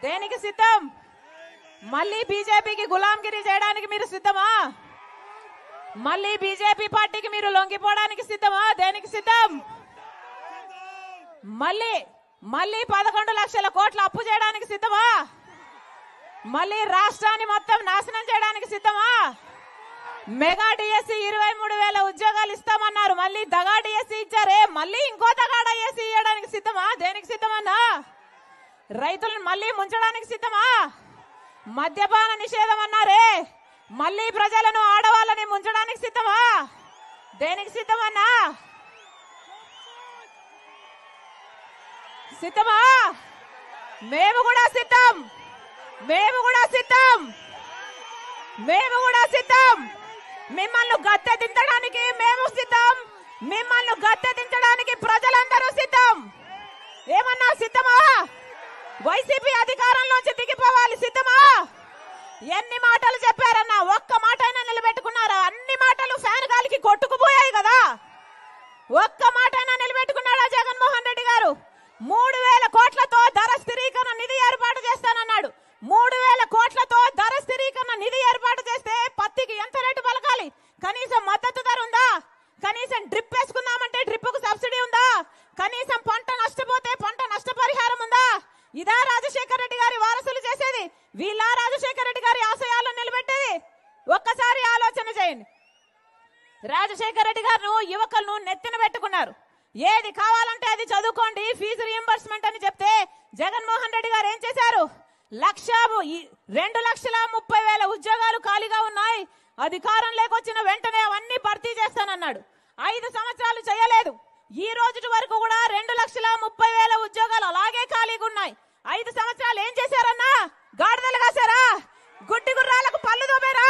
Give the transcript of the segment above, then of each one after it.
దేనికి సిద్ధం? మళ్ళీ బీజేపీకి గులాంగిరి చేయడానికి మీరు సిద్ధమా? మళ్ళీ బీజేపీ పార్టీకి మీరు లొంగిపోవడానికి సిద్ధమా? దేనికి సిద్ధం? మళ్ళీ 11 లక్షల కోట్ల అప్పు చేయడానికి సిద్ధమా? మళ్ళీ రాష్ట్రాన్ని మొత్తం నాశనం చేయడానికి సిద్ధమా? మెగా డిఎస్సి 23,000 ఉద్యోగాలు ఇస్తామన్నారు, మళ్ళీ దగా డిఎస్సి ఇచ్చారే, మళ్ళీ ఇంకో దగా డిఎస్సి ఇవ్వడానికి సిద్ధమా? దేనికి సిద్ధమన్నా? రైతులను మళ్ళీ ముంచడానికి సిద్ధమా? మద్యపాన నిషేధం అన్నారే, మళ్ళీ ప్రజలను ఆడవాళ్ళని ముంచడానికి సిద్ధమా? దేనికి సిద్ధమన్నా? సిద్ధమా? మేము కూడా సిద్ధం, మేము కూడా సిద్ధం, మేము కూడా సిద్ధం. మిమ్మల్ని గద్దె దించడానికి మేము సిద్ధం, మిమ్మల్ని గద్దె దించడానికి ప్రజలందరూ సిద్ధం. ఏమన్నా సిద్ధమా? వైసీపీ అధికారంలోంచి దిగిపోవాలి సిద్ధమా? ఎన్ని మాటలు చెప్పారన్నా, ఒక్క మాట అయినా నిలబెట్టుకున్నారా? అన్ని మాటలు ఫ్యాన్ గాలికి కొట్టుకుపోయాయి కదా. ఒక్క మాట అయినా నిలబెట్టుకున్నాడా జగన్మోహన్ రెడ్డి గారు? 3,000 కోట్లతో ధర స్థిరీకరణ నిధి ఏర్పాటు చేస్తానన్నాడు. 3,000 కోట్లతో ధర స్థిరీకరణ నిధి ఏర్పాటు చేస్తే పత్తికి ఎంత రేటు పలకాలి? కనీసం మద్దతు ధర ఉందా? కనీసం డ్రిప్ వేసుకుందామంటే డ్రిప్ కు సబ్సిడీ ఉందా? కనీసం పంట నష్టపోతే పంట నష్టపరిహారం ఉందా? ఇదా రాజశేఖర రెడ్డి గారి వారసులు చేసేది? వీళ్ళ రాజశేఖర రెడ్డి గారి ఆశయాలను నిలబెట్టేది? ఒక్కసారి ఆలోచన చేయండి. రాజశేఖర రెడ్డి గారు యువకులను నెత్తిన పెట్టుకున్నారు. ఏది కావాలంటే అది చదువుకోండి, ఫీజు రియంబర్స్మెంట్ అని చెప్తే జగన్మోహన్ రెడ్డి గారు ఏం చేశారు? 2,30,000 ఉద్యోగాలు ఖాళీగా ఉన్నాయి, అధికారం లేకొచ్చిన వెంటనే అవన్నీ భర్తీ చేస్తానన్నాడు. 5 సంవత్సరాలు చేయలేదు. ఈ రోజు వరకు కూడా 2,30,000 ఉద్యోగాలు అలాగే ఖాళీగా ఉన్నాయి. 5 సంవత్సరాలు ఏం చేశారన్నా? గాడిదలు కాశారా? గుడ్డి గుర్రాలకు పళ్ళు దోబారా?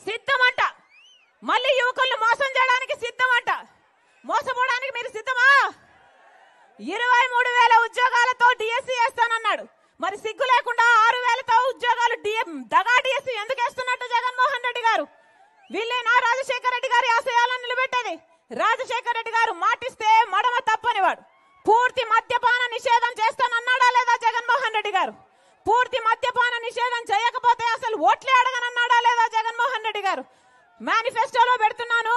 సిద్ధమంట. మళ్ళీ యువకులను మోసం చేయడానికి సిద్ధమంట. మోసపోవడానికి మీరు సిద్ధమా? 23,000 ఉద్యోగాలతో డిఎస్సి వేస్తానన్నాడు. మరి సిగ్గు లేకుండా 6,000తో ఉద్యోగాలు దగా డిఎస్సి ఎందుకు వేస్తున్నట్టు జగన్మోహన్ రెడ్డి గారు? వీళ్ళేనా రాజశేఖర రెడ్డి గారి ఆశయాలను నిలబెట్టేది? రాజశేఖర రెడ్డి గారు మాటిస్తే మడమ తప్పనివాడు. పూర్తి మద్యపాన నిషేధం చేస్తానన్నాడా లేదా జగన్మోహన్ రెడ్డి గారు? పూర్తి మద్యపాన నిషేధం చేయకపోతే అసలు ఓట్లే అడగనన్నాడా లేదా జగన్మోహన్ రెడ్డి గారు? మేనిఫెస్టోలో పెడుతున్నాను,